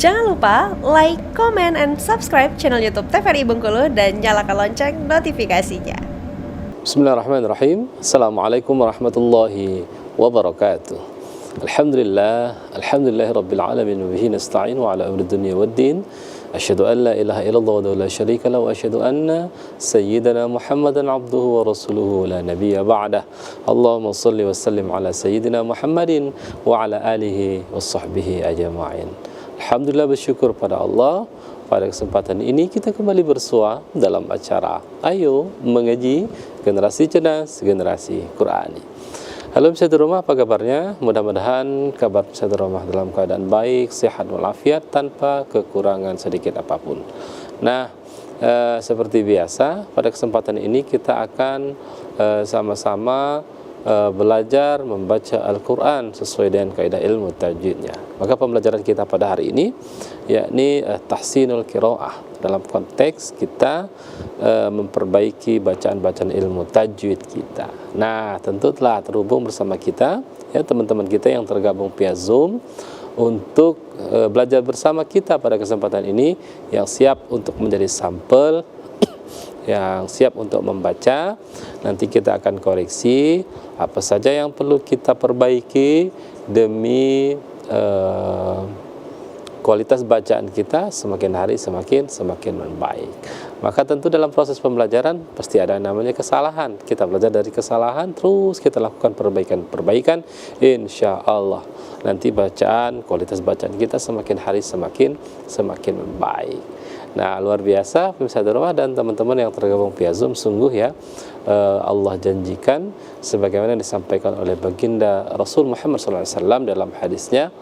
Jangan lupa like, comment, and subscribe channel YouTube TVRI Bengkulu dan nyalakan lonceng notifikasinya. Bismillahirrahmanirrahim. Assalamualaikum warahmatullahi wabarakatuh. Alhamdulillahi rabbil alamin wa bihi nasta'in wa ala umuri dunya waddin. Asyhadu an la ilaha illallah wa la syarika lahu wa asyhadu anna sayyidana Muhammadan abduhu wa rasuluhu la nabiyya ba'dah. Allahumma shalli wa sallim ala sayyidina Muhammadin wa ala alihi wa sahbihi ajma'in. Alhamdulillah, bersyukur pada Allah. Pada kesempatan ini kita kembali bersua dalam acara Ayo Mengaji Generasi Cerdas Generasi Qurani. Halo pemirsa di rumah, apa kabarnya? Mudah-mudahan kabar pemirsa di rumah dalam keadaan baik, sehat walafiat, tanpa kekurangan sedikit apapun. Nah, seperti biasa pada kesempatan ini kita akan sama-sama belajar membaca Al-Quran sesuai dengan kaidah ilmu tajwidnya. Maka pembelajaran kita pada hari ini yakni tahsinul qiraah, dalam konteks kita memperbaiki bacaan-bacaan ilmu tajwid kita. Nah, tentu telah terhubung bersama kita ya teman-teman kita yang tergabung via Zoom untuk belajar bersama kita pada kesempatan ini, yang siap untuk menjadi sampel, yang siap untuk membaca. Nanti kita akan koreksi apa saja yang perlu kita perbaiki demi kualitas bacaan kita semakin hari semakin membaik. Maka tentu dalam proses pembelajaran pasti ada namanya kesalahan. Kita belajar dari kesalahan, terus kita lakukan perbaikan. Insya Allah nanti kualitas bacaan kita semakin hari semakin membaik. Nah, luar biasa pemirsa di rumah dan teman-teman yang tergabung via Zoom, sungguh ya Allah janjikan sebagaimana disampaikan oleh baginda Rasul Muhammad SAW dalam hadisnya,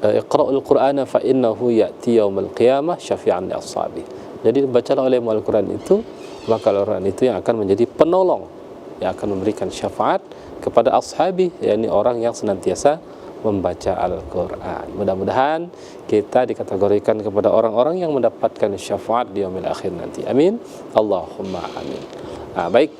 Iqra'ul Qur'ana fa innahu ya'ti yaumil qiyamah syafi'an li ashabi. Jadi bacalah oleh Al-Quran itu, maka Al-Quran itu yang akan menjadi penolong, yang akan memberikan syafaat kepada ashabi, yakni orang yang senantiasa membaca Al-Quran. Mudah-mudahan kita dikategorikan kepada orang-orang yang mendapatkan syafaat di yaumil akhir nanti. Amin. Allahumma amin. Nah, baik,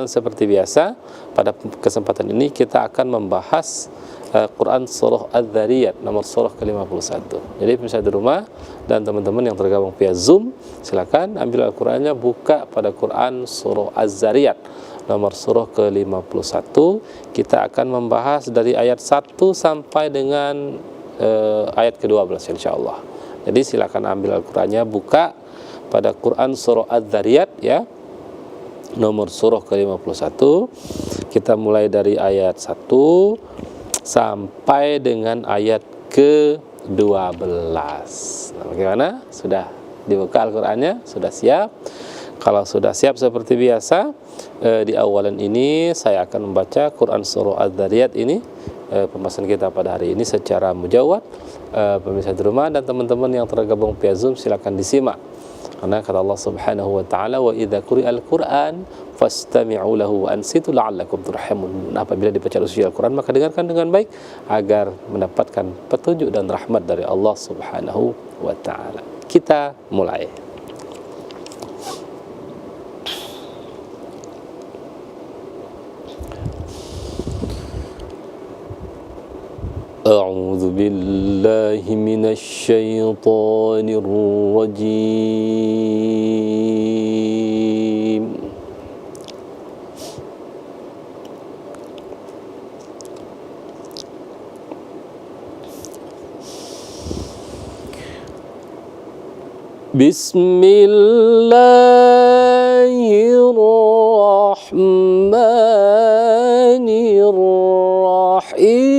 seperti biasa pada kesempatan ini kita akan membahas Quran surah Az-Zariyat nomor surah ke-51. Jadi pemirsa di rumah dan teman-teman yang tergabung via Zoom, silakan ambil Al-Qurannya, buka pada Quran surah Az-Zariyat nomor surah ke-51. Kita akan membahas dari ayat 1 sampai dengan ayat ke-12 insyaallah. Jadi silakan ambil Al-Qurannya, buka pada Quran surah Az-Zariyat ya, nomor surah ke-51. Kita mulai dari ayat 1 sampai dengan ayat ke-12. Nah, bagaimana? Sudah dibuka Al-Qurannya? Sudah siap? Kalau sudah siap seperti biasa, di awalan ini saya akan membaca Quran surah Az-Zariyat ini, pembahasan kita pada hari ini secara mujawad. Pemirsa di rumah dan teman-teman yang tergabung via Zoom silakan disimak. Karena kata Allah Subhanahu wa taala, wa idza quri'al Qur'an fastami'u lahu wa ansitu la'allakum turhamun. Apabila dibaca Al-Quran, maka dengarkan dengan baik agar mendapatkan petunjuk dan rahmat dari Allah Subhanahu wa taala. Kita mulai. A'udzu billahi minasy syaithanir rajim. Bismillahirrahmanirrahim.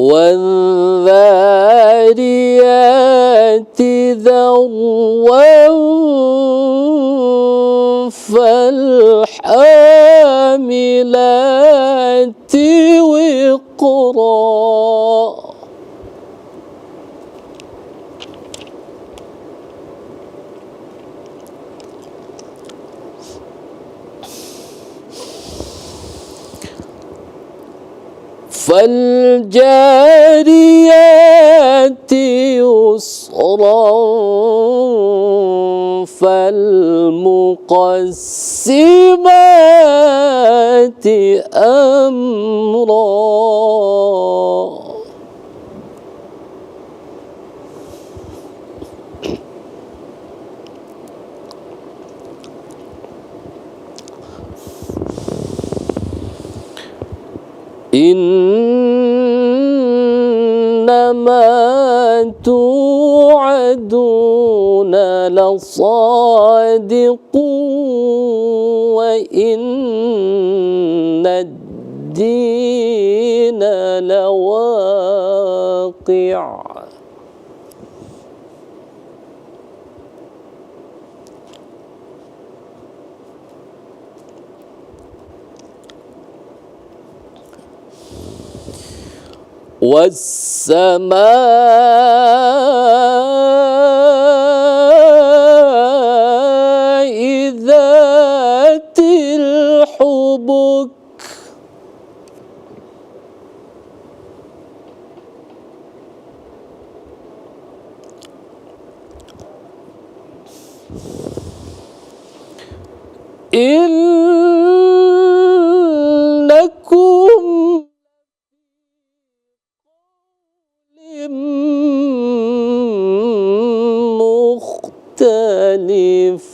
وَالذَّارِيَاتِ ذَرْوًا فَالْحَامِلَاتِ وِقْرًا. فالجاريات يسرا فالمقسمات أمرا إنما توعدون لصادق وإن الدين لواقع والسماء ذات الحبك إنكم مختلف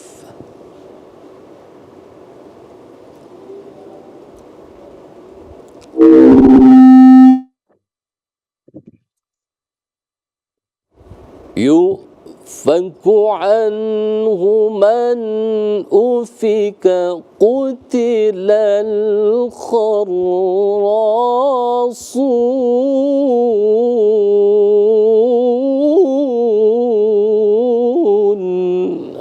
يؤفك عنه من أفك قتل الخراصون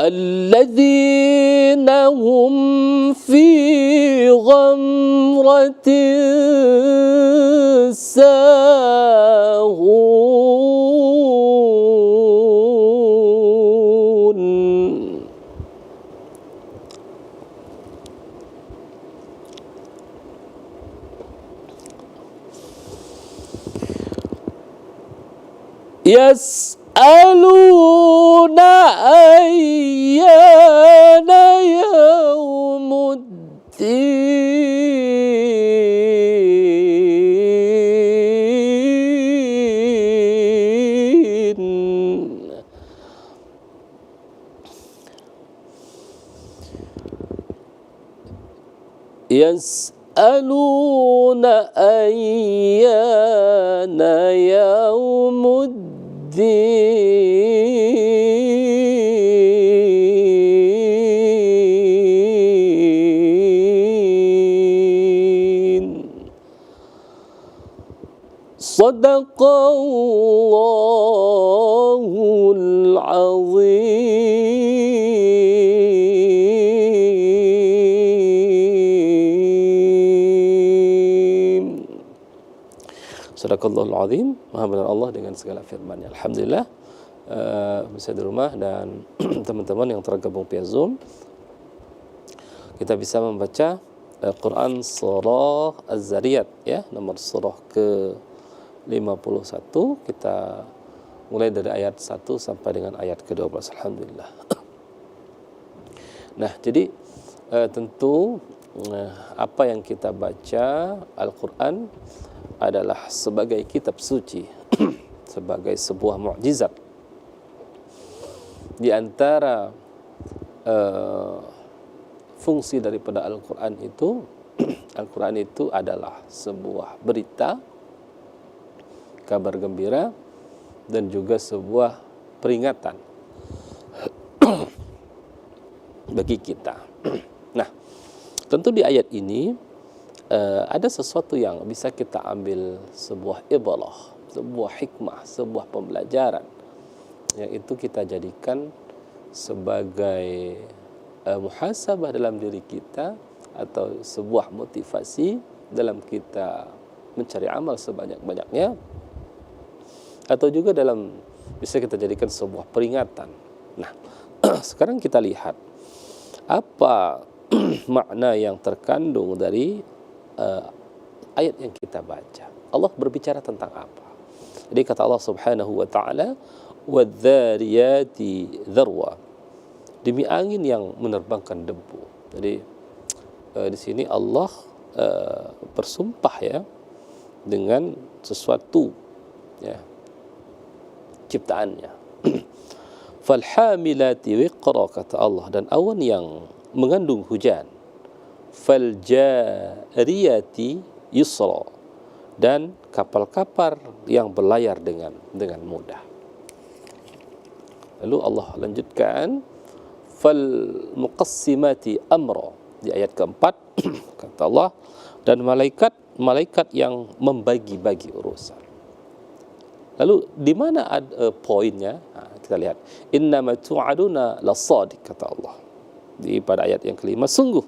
الذين هم في غمرة ساهون يسألون أيان يوم الدين يسألون أيان يوم الدين صدق الله العظيم. Sadaqallahul azim. Maha benar Allah dengan segala firman-Nya. Alhamdulillah bisa di rumah dan teman-teman yang tergabung via Zoom, kita bisa membaca Quran surah Az-Zariyat ya, nomor surah ke-51. Kita mulai dari ayat 1 sampai dengan ayat ke-12. Alhamdulillah. Nah, jadi tentu apa yang kita baca Al-Quran adalah sebagai kitab suci, sebagai sebuah mukjizat. Di antara fungsi daripada Al-Quran itu, Al-Quran itu adalah sebuah berita, kabar gembira, dan juga sebuah peringatan bagi kita. Nah, tentu di ayat ini ada sesuatu yang bisa kita ambil sebuah ibadah, sebuah hikmah, sebuah pembelajaran yang itu kita jadikan sebagai muhasabah dalam diri kita atau sebuah motivasi dalam kita mencari amal sebanyak-banyaknya, atau juga dalam bisa kita jadikan sebuah peringatan. Nah, sekarang kita lihat apa makna yang terkandung dari ayat yang kita baca. Allah berbicara tentang apa? Jadi kata Allah Subhanahu wa taala, "Wadz-dzariyati dzarwa." Demi angin yang menerbangkan debu. Jadi di sini Allah bersumpah ya dengan sesuatu ya ciptaannya. Falhamilati wiqra, kata Allah, dan awan yang mengandung hujan. Faljariyati yusra, dan kapal-kapal yang berlayar dengan mudah. Lalu Allah lanjutkan, fal muqassimati amra, di ayat keempat kata Allah, dan malaikat yang membagi-bagi urusan. Lalu di mana poinnya? Kita lihat, innama tu'aduna lasadiq, kata Allah pada ayat yang kelima, sungguh.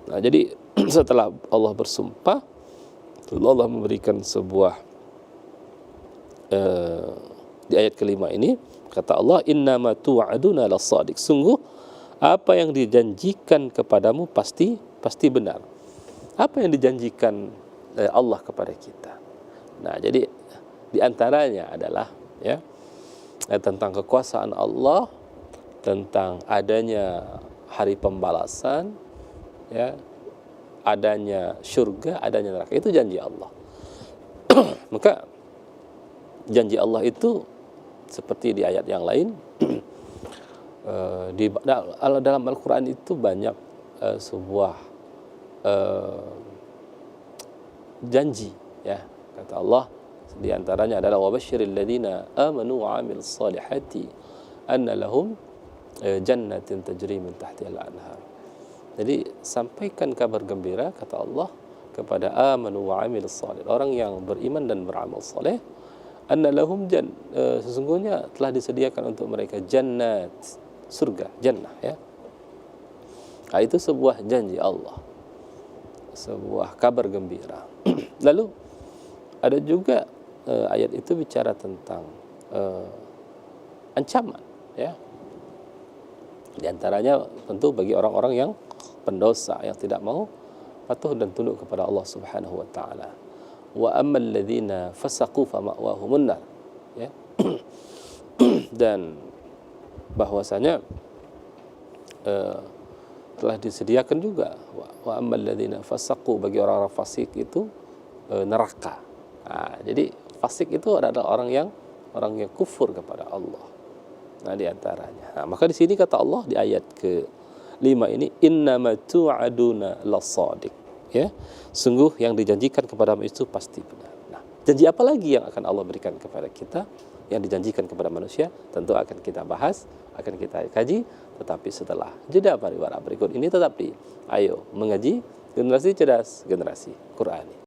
Nah, jadi setelah Allah bersumpah, Allah memberikan sebuah di ayat kelima ini kata Allah, innama tu'aduna lasadiq, sungguh apa yang dijanjikan kepadamu pasti benar. Apa yang dijanjikan Allah kepada kita? Nah, jadi di antaranya adalah ya tentang kekuasaan Allah, tentang adanya hari pembalasan, ya, adanya surga, adanya neraka. Itu janji Allah. Maka janji Allah itu seperti di ayat yang lain, dalam Al-Quran itu banyak sebuah janji, ya, kata Allah. Di antaranya adalah wabashshiril ladzina amanu wa 'amilus solihati anna lahum jannatin tajri min tahtiha al-anhar. Jadi sampaikan kabar gembira, kata Allah, kepada amanu wa 'amilus solih, orang yang beriman dan beramal saleh, anna lahum sesungguhnya telah disediakan untuk mereka jannat, surga, jannah, ya. Nah, itu sebuah janji Allah, sebuah kabar gembira. Lalu ada juga ayat itu bicara tentang ancaman, ya. Di antaranya tentu bagi orang-orang yang pendosa, yang tidak mau patuh dan tunduk kepada Allah Subhanahu wa taala. Wa ammal ladzina fasaqu fa ma'wahumun nar, ya. Dan bahwasanya telah disediakan juga wa ammal ladzina fasaqu, bagi orang-orang fasik itu neraka. Nah, jadi fasik itu adalah orang yang kufur kepada Allah. Nah, di antaranya. Nah, maka di sini kata Allah di ayat ke-5 ini, innama tu'aduna lasadiq, ya. Sungguh yang dijanjikan kepadamu itu pasti benar. Nah, janji apa lagi yang akan Allah berikan kepada kita, yang dijanjikan kepada manusia? Tentu akan kita bahas, akan kita kaji, tetapi setelah jeda pariwara berikut ini. Tetap di Ayo Mengaji, Generasi Cerdas, Generasi Qurani.